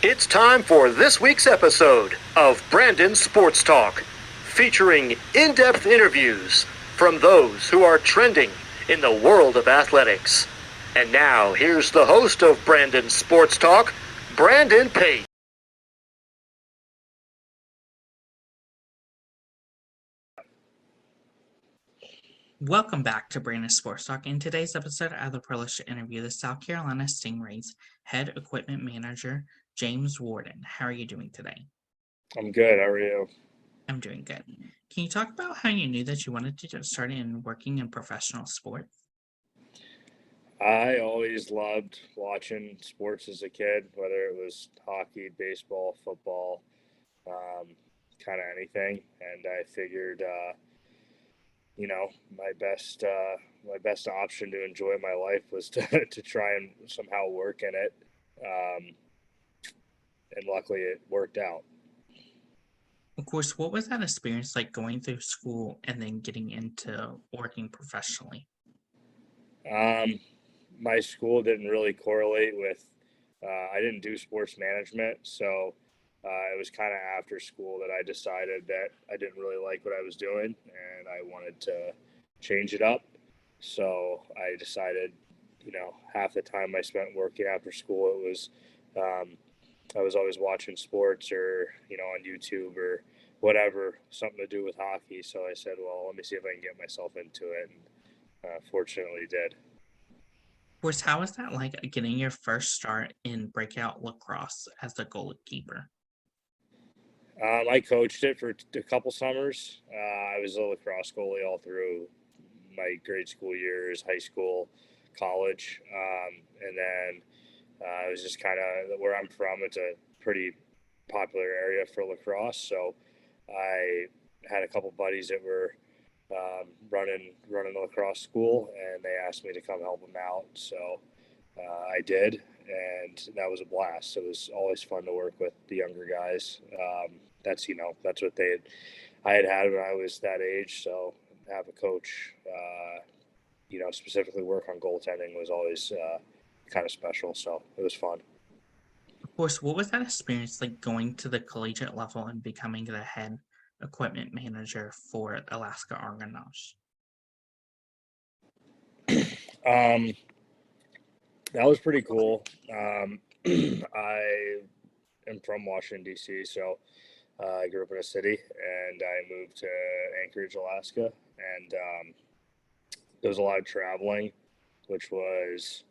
It's time for this week's episode of Brandon Sports Talk, featuring in-depth interviews from those who are trending in the world of athletics. And now, here's the host of Brandon Sports Talk, Brandon Pate. Welcome back to Brandon Sports Talk. In today's episode, I have the privilege to interview the South Carolina Stingrays head equipment manager, James Warden. How are you doing today? I'm good. How are you? I'm doing good. Can you talk about how you knew that you wanted to get started in working in professional sports? I always loved watching sports as a kid, whether it was hockey, baseball, football, kind of anything. And I figured, my best option to enjoy my life was to try and somehow work in it. And luckily, it worked out. Of course, what was that experience like going through school and then getting into working professionally? Um, my school didn't really correlate with. I didn't do sports management, so it was kind of after school that I decided that I didn't really like what I was doing and I wanted to change it up. So I decided, half the time I spent working after school, it was um, I was always watching sports or on YouTube or whatever, something to do with hockey. So I said, well, let me see if I can get myself into it, and fortunately did. Of course, how was that like getting your first start in breakout lacrosse as the goalkeeper? I coached it for a couple summers. I was a lacrosse goalie all through my grade school years, high school, college, and then it was just kind of where I'm from. It's a pretty popular area for lacrosse, so I had a couple buddies that were running a lacrosse school, and they asked me to come help them out. So I did, and that was a blast. It was always fun to work with the younger guys. That's what I had when I was that age. So have a coach, specifically work on goaltending was always kind of special. So it was fun. Of course, what was that experience like going to the collegiate level and becoming the head equipment manager for Alaska Argonauts? Um, that was pretty cool. I am from Washington D.C., so I grew up in a city, and I moved to Anchorage, Alaska, and there was a lot of traveling, which was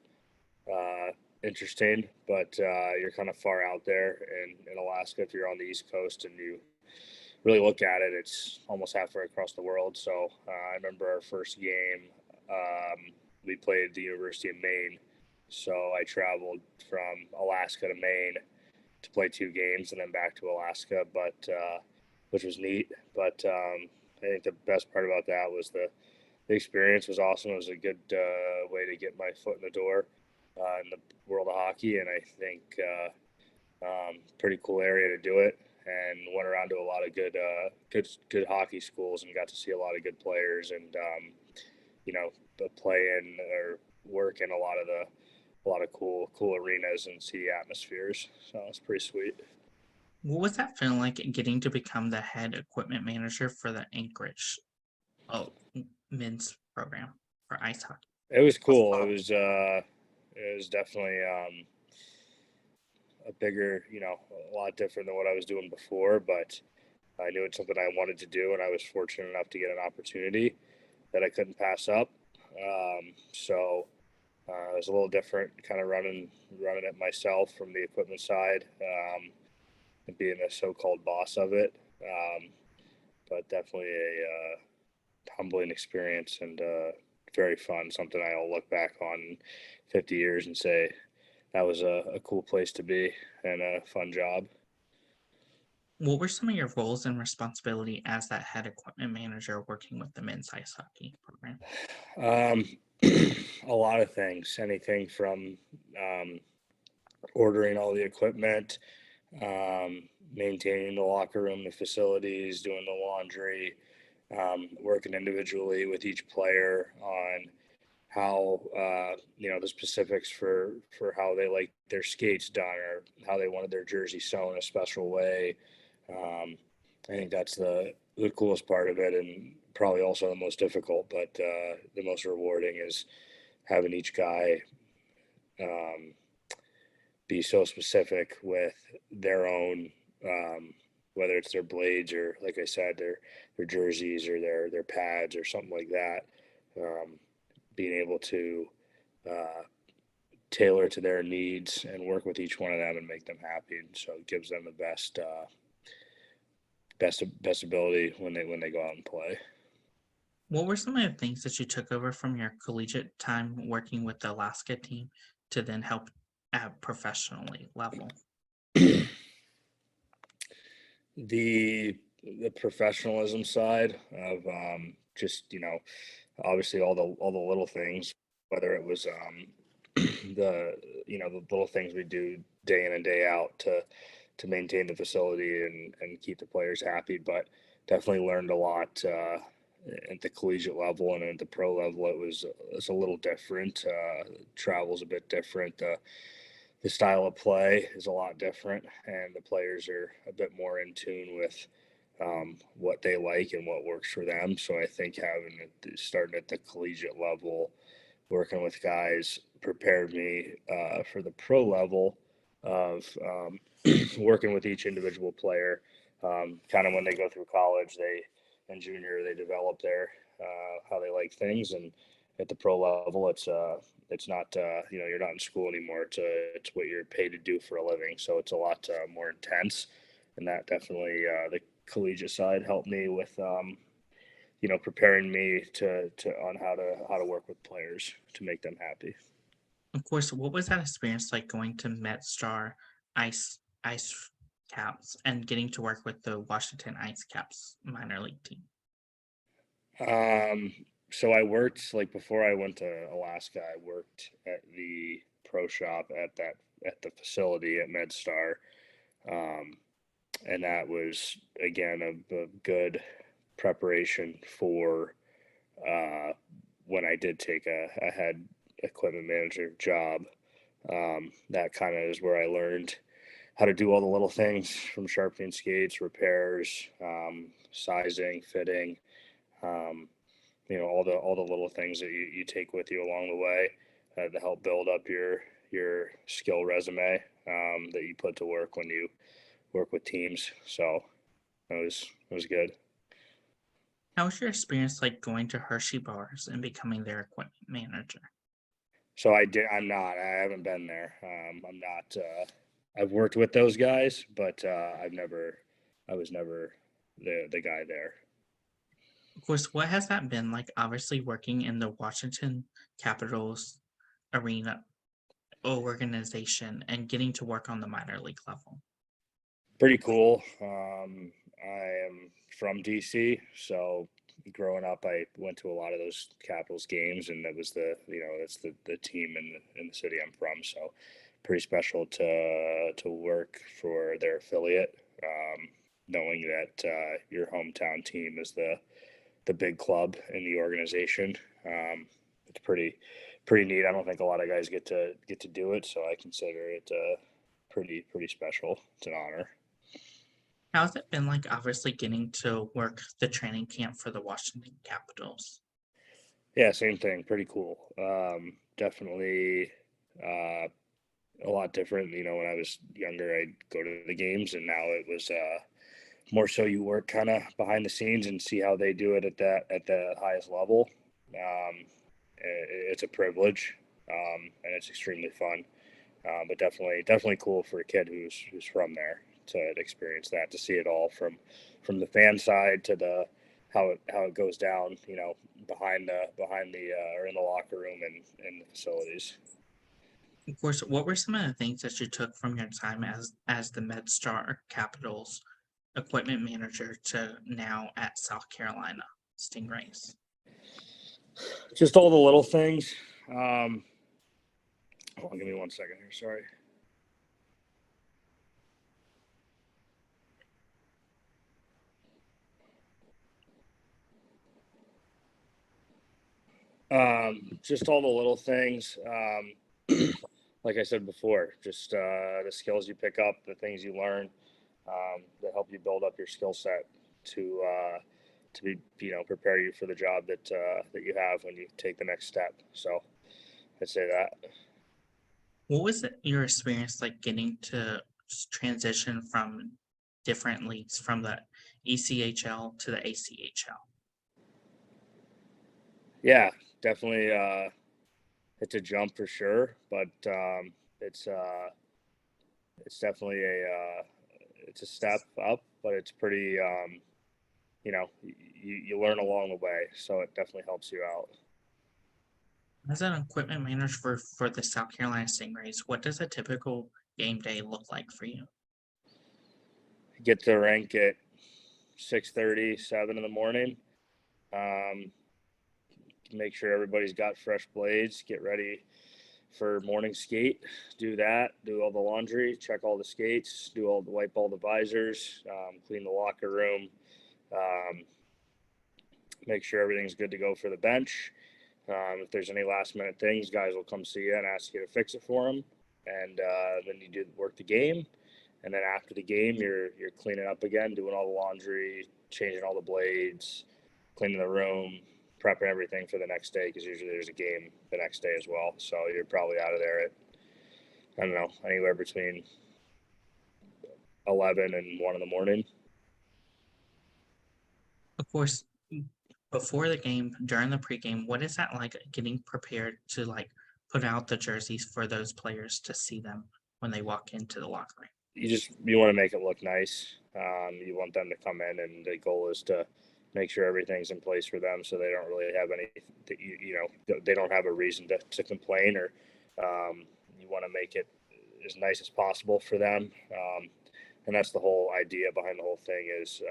uh, interesting. But you're kind of far out there in Alaska. If you're on the East Coast and you really look at it, it's almost halfway across the world. So I remember our first game. We played at the University of Maine, so I traveled from Alaska to Maine to play two games and then back to Alaska, but which was neat. But I think the best part about that was the experience was awesome. It was a good way to get my foot in the door in the world of hockey, and I think pretty cool area to do it. And went around to a lot of good hockey schools and got to see a lot of good players and play in or work in a lot of cool arenas and see atmospheres. So it's pretty sweet. What was that feeling like getting to become the head equipment manager for the Anchorage men's program for ice hockey? It was cool. It was definitely a bigger, a lot different than what I was doing before, but I knew it's something I wanted to do, and I was fortunate enough to get an opportunity that I couldn't pass up. So it was a little different, kind of running it myself from the equipment side, and being a so-called boss of it. But definitely a humbling experience and very fun. Something I'll look back on in 50 years and say that was a cool place to be and a fun job. What were some of your roles and responsibility as that head equipment manager working with the men's ice hockey program? Um, a lot of things, anything from ordering all the equipment, maintaining the locker room, the facilities, doing the laundry, working individually with each player on how the specifics for how they like their skates done or how they wanted their jersey sewn a special way. I think that's the coolest part of it, and probably also the most difficult, but the most rewarding is having each guy um, be so specific with their own, whether it's their blades or, like I said, their jerseys or their pads or something like that. Being able to uh, tailor to their needs and work with each one of them and make them happy, and so it gives them the best ability when they go out and play. What were some of the things that you took over from your collegiate time working with the Alaska team to then help at professionally level? The professionalism side of just obviously all the little things, whether it was the the little things we do day in and day out to maintain the facility and keep the players happy, but definitely learned a lot at the collegiate level, and at the pro level it's a little different. Travel's a bit different. The style of play is a lot different, and the players are a bit more in tune with what they like and what works for them. So I think having it starting at the collegiate level, working with guys, prepared me for the pro level of working with each individual player. Kind of when they go through college, and junior, they develop their how they like things, and at the pro level, it's not you're not in school anymore. It's what you're paid to do for a living, so it's a lot more intense, and that definitely the collegiate side helped me with preparing me to on how to work with players to make them happy. Of course, what was that experience like going to MetStar Ice Caps and getting to work with the Washington Ice Caps minor league team? Um, so I worked like before I went to Alaska. I worked at the pro shop at the facility at MedStar, um, and that was again a good preparation for uh, when I did take a head equipment manager job. That kind of is where I learned how to do all the little things from sharpening skates, repairs, sizing, fitting, um, all the little things that you take with you along the way to help build up your skill resume that you put to work when you work with teams. So it was good. How was your experience like going to Hershey Bars and becoming their equipment manager? So I'm not. I haven't been there. I'm not. I've worked with those guys, but I've never. I was never the guy there. Of course, what has that been like? Obviously, working in the Washington Capitals arena organization and getting to work on the minor league level. Pretty cool. I am from DC, so growing up, I went to a lot of those Capitals games, and that was that's the team in the city I'm from. So pretty special to work for their affiliate, knowing that your hometown team is the big club in the organization. It's pretty neat. I don't think a lot of guys get to do it, so I consider it pretty special. It's an honor. How's it been like obviously getting to work the training camp for the Washington Capitals? Yeah, same thing. Pretty cool. Definitely uh, a lot different. When I was younger, I'd go to the games, and now it was more so you work kind of behind the scenes and see how they do it at the highest level. It's a privilege, and it's extremely fun. But definitely cool for a kid who's from there to experience that, to see it all from the fan side to the how it goes down, behind the or in the locker room and in the facilities. Of course, what were some of the things that you took from your time as the MedStar Capitals equipment manager to now at South Carolina Stingrays? Just all the little things. Hold on, give me 1 second here. Sorry. Just all the little things. Like I said before, just the skills you pick up, the things you learn that help you build up your skill set to be prepare you for the job that you have when you take the next step. So I'd say that. What was your experience like getting to transition from different leagues from the ECHL to the ACHL? Yeah, definitely. It's a jump for sure, but it's definitely it's a step up, but it's pretty. You learn along the way, so it definitely helps you out. As an equipment manager for the South Carolina Stingrays, what does a typical game day look like for you? Get to rank at 6:30, 7 in the morning. Um, make sure everybody's got fresh blades. Get ready for morning skate. Do that. Do all the laundry. Check all the skates. Wipe all the visors. Clean the locker room. Um, make sure everything's good to go for the bench. If there's any last minute things, guys will come see you and ask you to fix it for them. And then you do work the game. And then after the game, you're cleaning up again, doing all the laundry, changing all the blades, cleaning the room, prepping everything for the next day because usually there's a game the next day as well. So you're probably out of there at, I don't know, anywhere between 11 and 1 in the morning. Of course, before the game, during the pregame, what is that like getting prepared to like put out the jerseys for those players to see them when they walk into the locker room? You want to make it look nice. You want them to come in, and the goal is to make sure everything's in place for them, so they don't really have any, they don't have a reason to complain, or you want to make it as nice as possible for them. And that's the whole idea behind the whole thing is,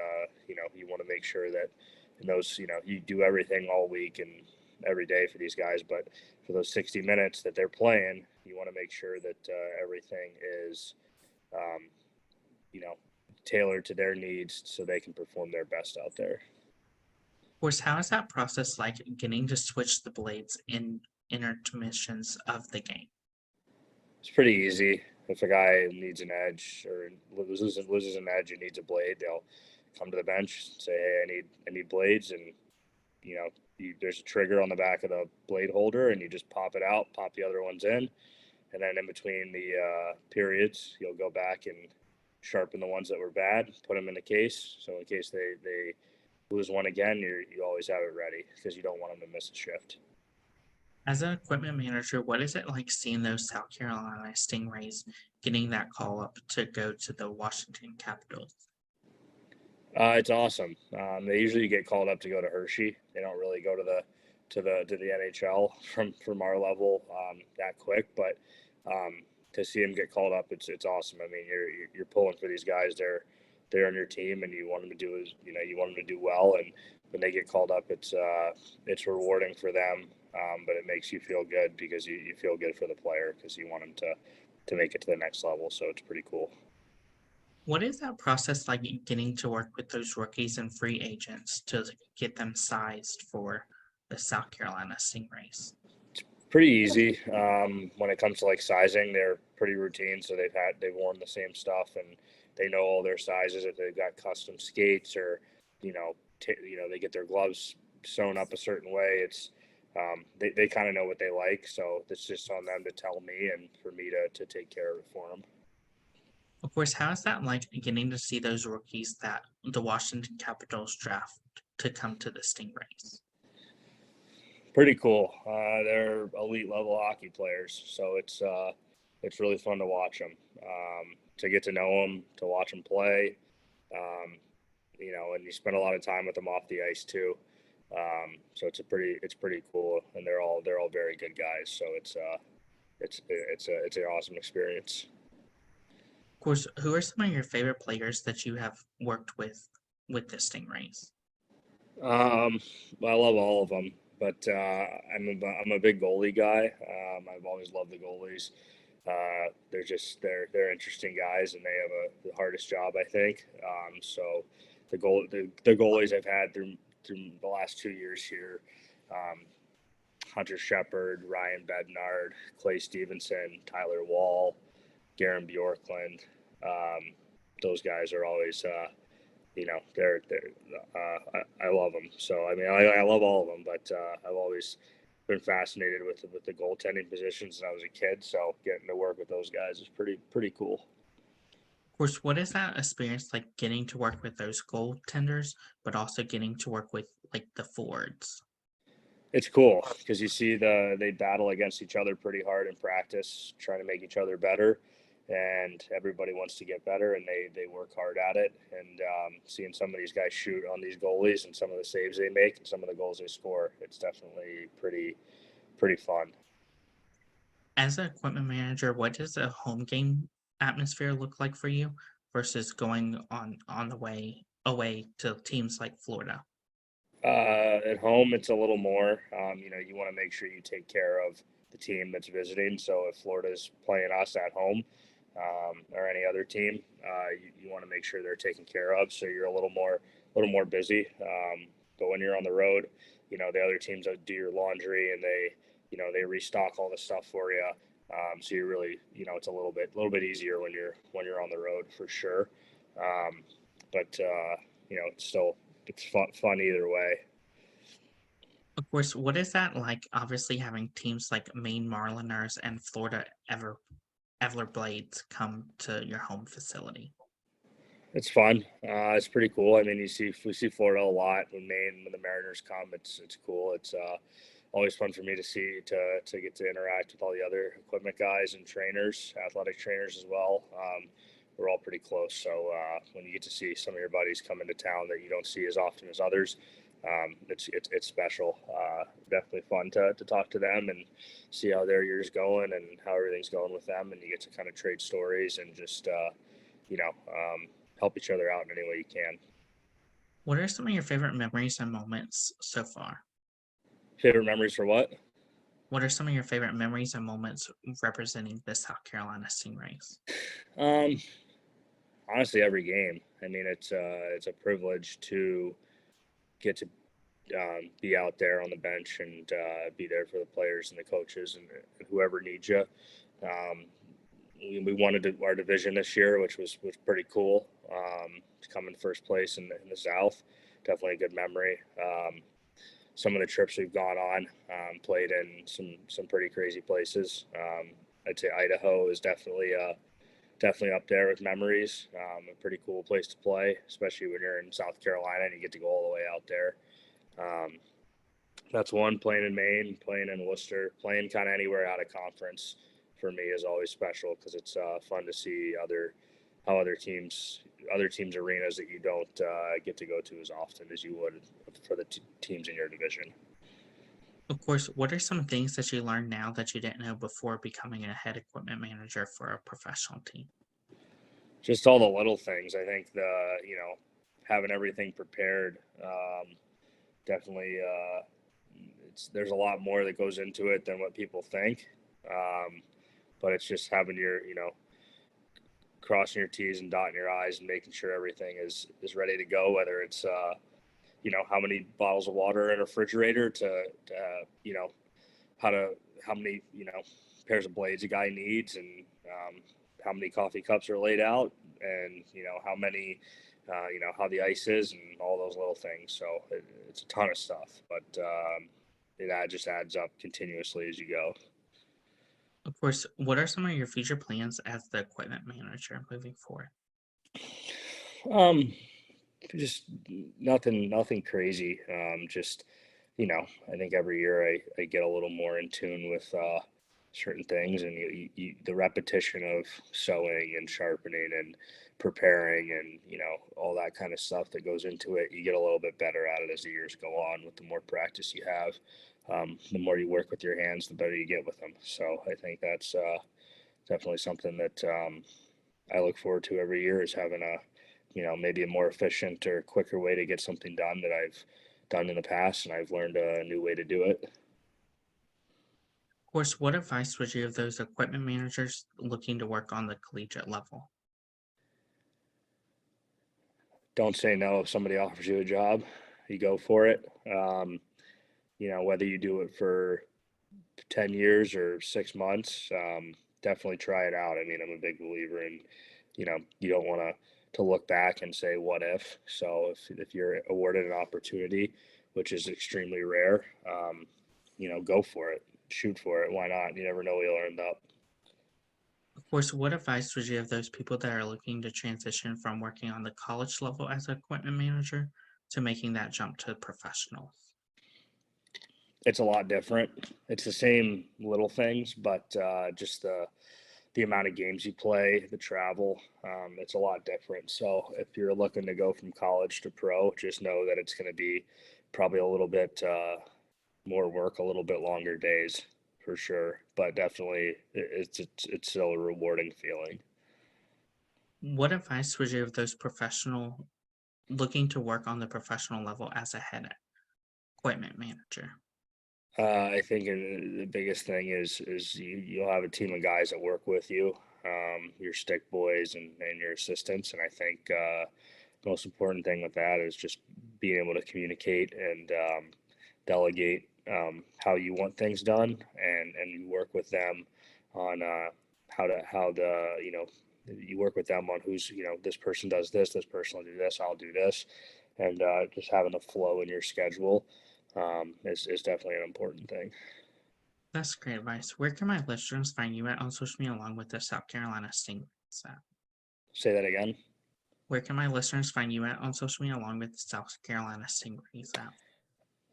you want to make sure that in those, you do everything all week and every day for these guys, but for those 60 minutes that they're playing, you want to make sure that everything is, um, tailored to their needs so they can perform their best out there. Of course, how is that process like getting to switch the blades in intermissions of the game? It's pretty easy. If a guy needs an edge or loses an edge and needs a blade, they'll come to the bench and say, "Hey, I need blades," and there's a trigger on the back of the blade holder, and you just pop it out, pop the other ones in, and then in between the periods, you'll go back and sharpen the ones that were bad, put them in the case. So in case they lose one again, you always have it ready because you don't want them to miss a shift. As an equipment manager, what is it like seeing those South Carolina Stingrays getting that call up to go to the Washington Capitals? It's awesome. They usually get called up to go to Hershey. They don't really go to the NHL from our level that quick. But to see them get called up, it's awesome. I mean, you're pulling for these guys. They're on your team, and you want them to you want them to do well. And when they get called up, it's rewarding for them. But it makes you feel good because you feel good for the player because you want them to make it to the next level. So it's pretty cool. What is that process like getting to work with those rookies and free agents to get them sized for the South Carolina Stingrays? Pretty easy when it comes to like sizing. They're pretty routine, so they've worn the same stuff and they know all their sizes. If they've got custom skates or they get their gloves sewn up a certain way, it's they kind of know what they like. So it's just on them to tell me and for me to take care of it for them. Of course, how is that like getting to see those rookies that the Washington Capitals draft to come to the Stingrays? Pretty cool. They're elite level hockey players, so it's really fun to watch them, to get to know them, to watch them play, and you spend a lot of time with them off the ice too. So it's pretty cool, and they're all very good guys. So it's an awesome experience. Of course, who are some of your favorite players that you have worked with the Stingrays? I love all of them, but I'm a big goalie guy. I've always loved the goalies. They're interesting guys, and they have the hardest job, I think. So the goalies I've had through the last 2 years here, Hunter Shepard, Ryan Bednard, Clay Stevenson, Tyler Wall, Garen Bjorklund. Those guys are always, I love them. So I mean, I love all of them, but I've always been fascinated with the goaltending positions when I was a kid. So getting to work with those guys is pretty cool. Of course, what is that experience like getting to work with those goaltenders, but also getting to work with like the forwards? It's cool because you see they battle against each other pretty hard in practice, trying to make each other better, and everybody wants to get better, and they work hard at it. And seeing some of these guys shoot on these goalies and some of the saves they make and some of the goals they score, it's definitely pretty fun. As an equipment manager, what does a home game atmosphere look like for you versus going on the way away to teams like Florida? At home, it's a little more. You want to make sure you take care of the team that's visiting. So if Florida's playing us at home, or any other team, you want to make sure they're taken care of. So you're a little more busy. But when you're on the road, the other teams do your laundry and they restock all the stuff for you. So you really, it's a little bit easier when you're on the road for sure. But it's fun either way. Of course, what is that like? Obviously, having teams like Maine Marliners and Florida Everblades come to your home facility. It's fun. It's pretty cool. I mean, we see Florida a lot when the Mariners come. It's cool. It's always fun for me to get to interact with all the other equipment guys and trainers, athletic trainers as well. We're all pretty close. So when you get to see some of your buddies come into town that you don't see as often as others, it's special. Definitely fun to talk to them and see how their year's going and how everything's going with them. And you get to kind of trade stories and just you know um, help each other out in any way you can. What are some of your favorite memories and moments so far? Favorite memories for what? What are some of your favorite memories and moments representing the South Carolina Stingrays? Um, Honestly, every game. I mean, it's a privilege to get to be out there on the bench and be there for the players and the coaches and whoever needs you. Um, we won our division this year, which was pretty cool. To come in first place in the South, definitely a good memory. Some of the trips we've gone on, played in some pretty crazy places. I'd say Idaho is definitely up there with memories. A pretty cool place to play, especially when you're in South Carolina and you get to go all the way out there. Um, that's one. Playing in Maine, playing in Worcester, playing kind of anywhere out of conference for me is always special because it's fun to see other teams arenas that you don't get to go to as often as you would for the teams in your division. Of course, what are some things that you learn now that you didn't know before becoming a head equipment manager for a professional team? Just all the little things. I think having everything prepared, definitely. There's a lot more that goes into it than what people think. Um, but it's just having crossing your T's and dotting your I's and making sure everything is ready to go. Whether it's how many bottles of water in a refrigerator to how to how many pairs of blades a guy needs and how many coffee cups are laid out and how many how the ice is and all those little things. So it's a ton of stuff, but it just adds up continuously as you go. Of course, what are some of your future plans as the equipment manager moving forward? Um, just nothing crazy. Just I think every year I get a little more in tune with certain things, and the repetition of sewing and sharpening and preparing and all that kind of stuff that goes into it. You get a little bit better at it as the years go on. With the more practice you have, the more you work with your hands, the better you get with them. So I think that's definitely something that I look forward to every year is having maybe a more efficient or quicker way to get something done that I've done in the past, and I've learned a new way to do it. Of course, what advice would you give those equipment managers looking to work on the collegiate level? Don't say no if somebody offers you a job. You go for it. Whether you do it for 10 years or 6 months, definitely try it out. I mean, I'm a big believer in, you don't want to look back and say, what if? So if you're awarded an opportunity, which is extremely rare, go for it, shoot for it. Why not? You never know where you'll end up. Of course, what advice would you have those people that are looking to transition from working on the college level as an equipment manager to making that jump to professional? It's a lot different. It's the same little things, but just the amount of games you play, the travel, it's a lot different. So if you're looking to go from college to pro, just know that it's going to be probably a little bit more work, a little bit longer days for sure. But definitely, it's still a rewarding feeling. What advice would you have those professional looking to work on the professional level as a head equipment manager? I think the biggest thing is you'll have a team of guys that work with you, your stick boys and your assistants, and I think the most important thing with that is just being able to communicate and delegate how you want things done, and you work with them on you work with them on who's this person does this person will do this, I'll do this, and just having a flow in your schedule is definitely an important thing. That's great advice. Where can my listeners find you at on social media along with the South Carolina Stingrays app? Say that again. Where can my listeners find you at on social media along with the South Carolina Stingrays app?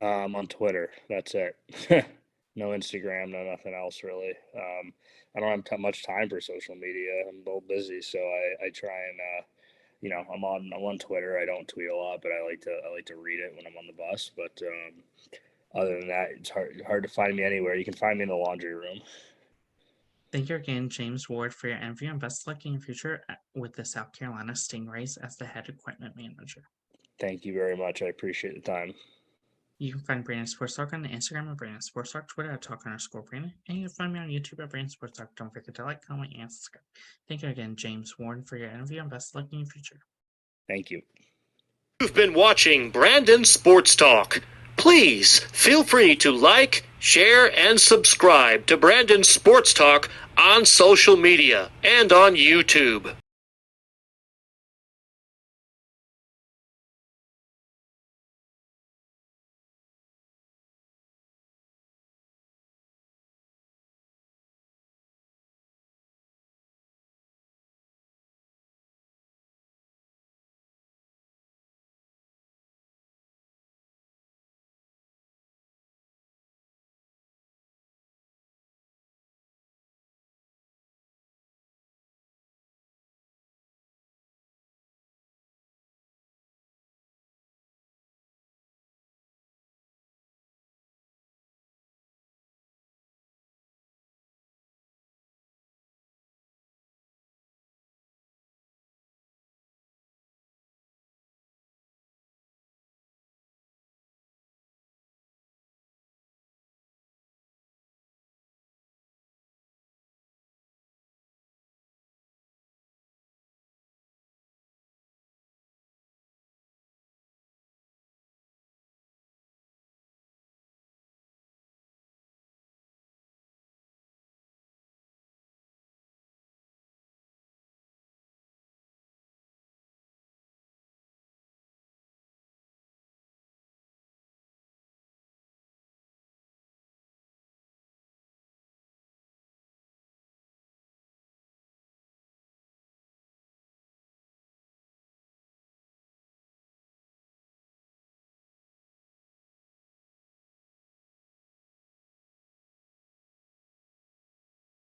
On Twitter. That's it. No Instagram, no nothing else really. I don't have much time for social media. I'm a little busy, so I try and I'm on Twitter. I don't tweet a lot, but I like to read it when I'm on the bus. But other than that, it's hard to find me anywhere. You can find me in the laundry room. Thank you again, James Ward, for your interview, and best of luck in your future with the South Carolina Stingrays as the head equipment manager. Thank you very much. I appreciate the time. You can find Brandon Sports Talk on Instagram at Brandon Sports Talk, Twitter at Talk_Brandon, and you can find me on YouTube at Brandon Sports Talk. Don't forget to like, comment, and subscribe. Thank you again, James Warren, for your interview, and best of luck in your future. Thank you. You've been watching Brandon Sports Talk. Please feel free to like, share, and subscribe to Brandon Sports Talk on social media and on YouTube.